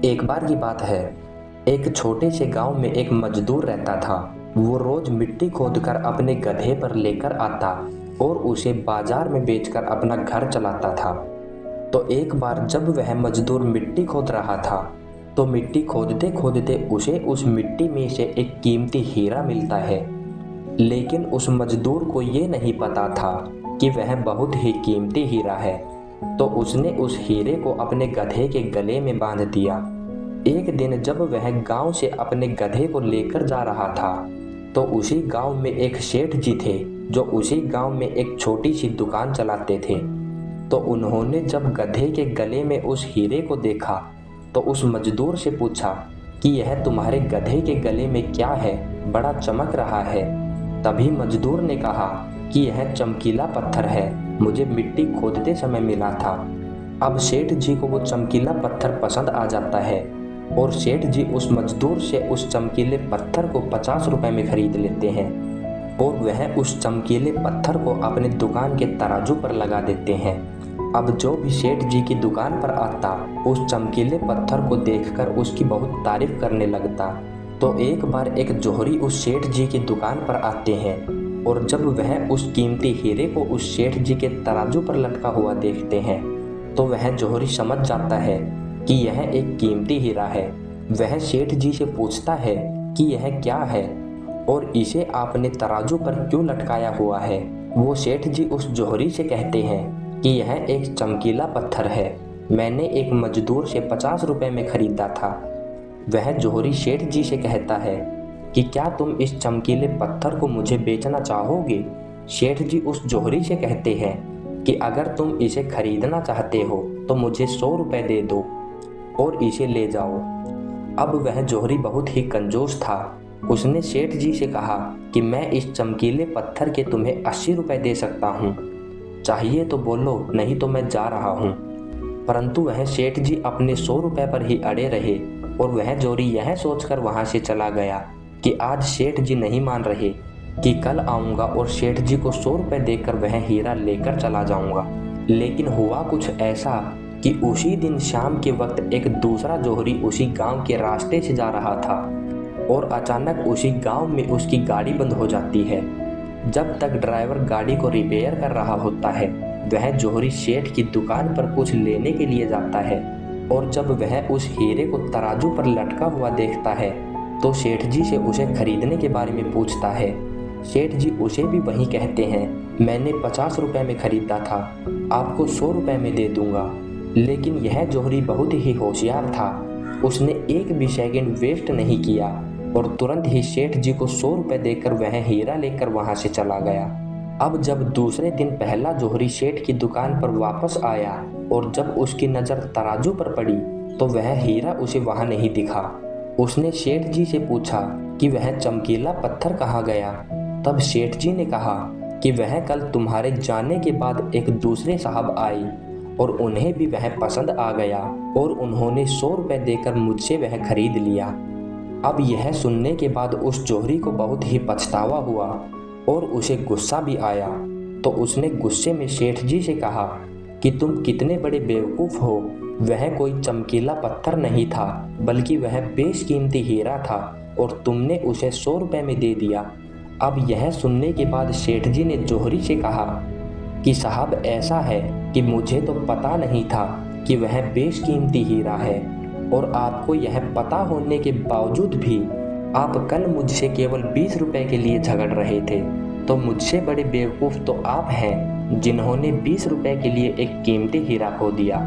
एक बार की बात है। एक छोटे से गांव में एक मजदूर रहता था। वो रोज मिट्टी खोदकर अपने गधे पर लेकर आता और उसे बाजार में बेचकर अपना घर चलाता था। तो एक बार जब वह मजदूर मिट्टी खोद रहा था, तो मिट्टी खोदते खोदते उसे उस मिट्टी में से एक कीमती हीरा मिलता है। लेकिन उस मजदूर को ये नहीं पता था कि वह बहुत ही कीमती हीरा है। तो उसने उस हीरे को अपने गधे के गले में बांध दिया। एक दिन जब वह गांव से अपने गधे को लेकर जा रहा था, तो उसी गांव में एक सेठ जी थे जो उसी गांव में एक छोटी सी दुकान चलाते थे। तो उन्होंने जब गधे के गले में उस हीरे को देखा, तो उस मजदूर से पूछा कि यह तुम्हारे गधे के गले में क्या है, बड़ा चमक रहा है। तभी मजदूर ने कहा कि यह चमकीला पत्थर है, मुझे मिट्टी खोदते समय मिला था। अब सेठ जी को वो चमकीला पत्थर पसंद आ जाता है और सेठ जी उस मजदूर से उस चमकीले पत्थर को 50 रुपए में खरीद लेते हैं और वह उस चमकीले पत्थर को अपने दुकान के तराजू पर लगा देते हैं। अब जो भी सेठ जी की दुकान पर आता, उस चमकीले पत्थर को देखकर उसकी बहुत तारीफ करने लगता। तो एक बार एक जोहरी उस सेठ जी की दुकान पर आते हैं और जब वह उस कीमती हीरे को उस सेठ जी के तराजू पर लटका हुआ देखते हैं, तो वह जोहरी समझ जाता है कि यह एक कीमती हीरा है। वह सेठ जी से पूछता है कि यह क्या है और इसे आपने तराजू पर क्यों लटकाया हुआ है। वो सेठ जी उस जोहरी से कहते हैं कि यह एक चमकीला पत्थर है, मैंने एक मजदूर से 50 रुपए में खरीदा था। वह जोहरी सेठ जी से कहता है कि क्या तुम इस चमकीले पत्थर को मुझे बेचना चाहोगे। सेठ जी उस जोहरी से कहते हैं कि अगर तुम इसे खरीदना चाहते हो तो मुझे 100 रुपए दे दो और इसे ले जाओ। अब वह जोहरी बहुत ही कंजूस था। उसने सेठ जी से कहा कि मैं इस चमकीले पत्थर के तुम्हें 80 रुपए दे सकता हूँ, चाहिए तो बोलो, नहीं तो मैं जा रहा हूँ। परंतु वह सेठ जी अपने 100 रुपए पर ही अड़े रहे और वह जोहरी यह सोचकर वहां से चला गया कि आज सेठ जी नहीं मान रहे कि कल आऊँगा और सेठ जी को 100 रुपए देकर वह हीरा लेकर चला जाऊँगा। लेकिन हुआ कुछ ऐसा कि उसी दिन शाम के वक्त एक दूसरा जोहरी उसी गांव के रास्ते से जा रहा था और अचानक उसी गांव में उसकी गाड़ी बंद हो जाती है। जब तक ड्राइवर गाड़ी को रिपेयर कर रहा होता है, वह जोहरी सेठ की दुकान पर कुछ लेने के लिए जाता है और जब वह उस हीरे को तराजू पर लटका हुआ देखता है, तो सेठ जी से उसे खरीदने के बारे में पूछता है। सेठ जी उसे भी वही कहते हैं, मैंने 50 रुपए में खरीदा था, आपको 100 रुपए में दे दूंगा। लेकिन यह जोहरी बहुत ही होशियार था, उसने एक भी सेकंड वेस्ट नहीं किया और तुरंत ही सेठ जी को 100 रुपए देकर वह हीरा लेकर वहां से चला गया। अब जब दूसरे दिन पहला जोहरी सेठ की दुकान पर वापस आया और जब उसकी नज़र तराजू पर पड़ी, तो वह हीरा उसे वहां नहीं दिखा। उसने सेठ जी से पूछा कि वह चमकीला पत्थर कहाँ गया। तब सेठ जी ने कहा कि वह कल तुम्हारे जाने के बाद एक दूसरे साहब आई और उन्हें भी वह पसंद आ गया और उन्होंने 100 रुपए देकर मुझसे वह खरीद लिया। अब यह सुनने के बाद उस जोहरी को बहुत ही पछतावा हुआ और उसे गुस्सा भी आया। तो उसने गुस्से में सेठ जी से कहा कि तुम कितने बड़े बेवकूफ़ हो, वह कोई चमकीला पत्थर नहीं था बल्कि वह बेशकीमती हीरा था और तुमने उसे 100 रुपए में दे दिया। अब यह सुनने के बाद सेठ जी ने जोहरी से कहा कि साहब, ऐसा है कि मुझे तो पता नहीं था कि वह बेशकीमती हीरा है और आपको यह पता होने के बावजूद भी आप कल मुझसे केवल 20 रुपए के लिए झगड़ रहे थे। तो मुझसे बड़े बेवकूफ़ तो आप हैं जिन्होंने 20 रुपए के लिए एक कीमती हीरा खो दिया।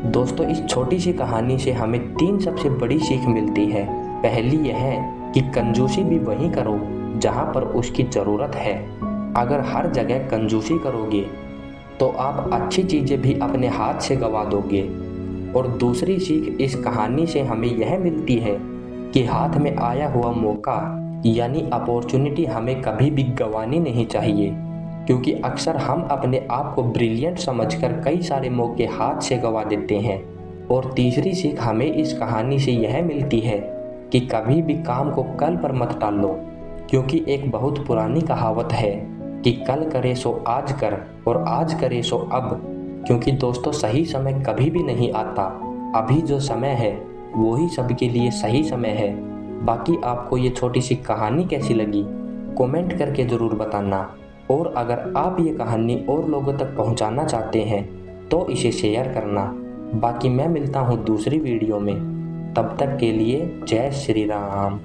दोस्तों, इस छोटी सी कहानी से हमें 3 सबसे बड़ी सीख मिलती है। पहली यह है कि कंजूसी भी वहीं करो जहां पर उसकी ज़रूरत है। अगर हर जगह कंजूसी करोगे तो आप अच्छी चीज़ें भी अपने हाथ से गंवा दोगे। और दूसरी सीख इस कहानी से हमें यह मिलती है कि हाथ में आया हुआ मौका यानी अपॉर्चुनिटी हमें कभी भी गंवानी नहीं चाहिए, क्योंकि अक्सर हम अपने आप को ब्रिलियंट समझकर कई सारे मौके हाथ से गंवा देते हैं। और तीसरी सीख हमें इस कहानी से यह मिलती है कि कभी भी काम को कल पर मत टालो, क्योंकि एक बहुत पुरानी कहावत है कि कल करे सो आज कर और आज करे सो अब। क्योंकि दोस्तों, सही समय कभी भी नहीं आता, अभी जो समय है वही सबके लिए सही समय है। बाकी आपको ये छोटी सी कहानी कैसी लगी कमेंट करके ज़रूर बताना, और अगर आप ये कहानी और लोगों तक पहुंचाना चाहते हैं तो इसे शेयर करना। बाकी मैं मिलता हूं दूसरी वीडियो में, तब तक के लिए जय श्री राम।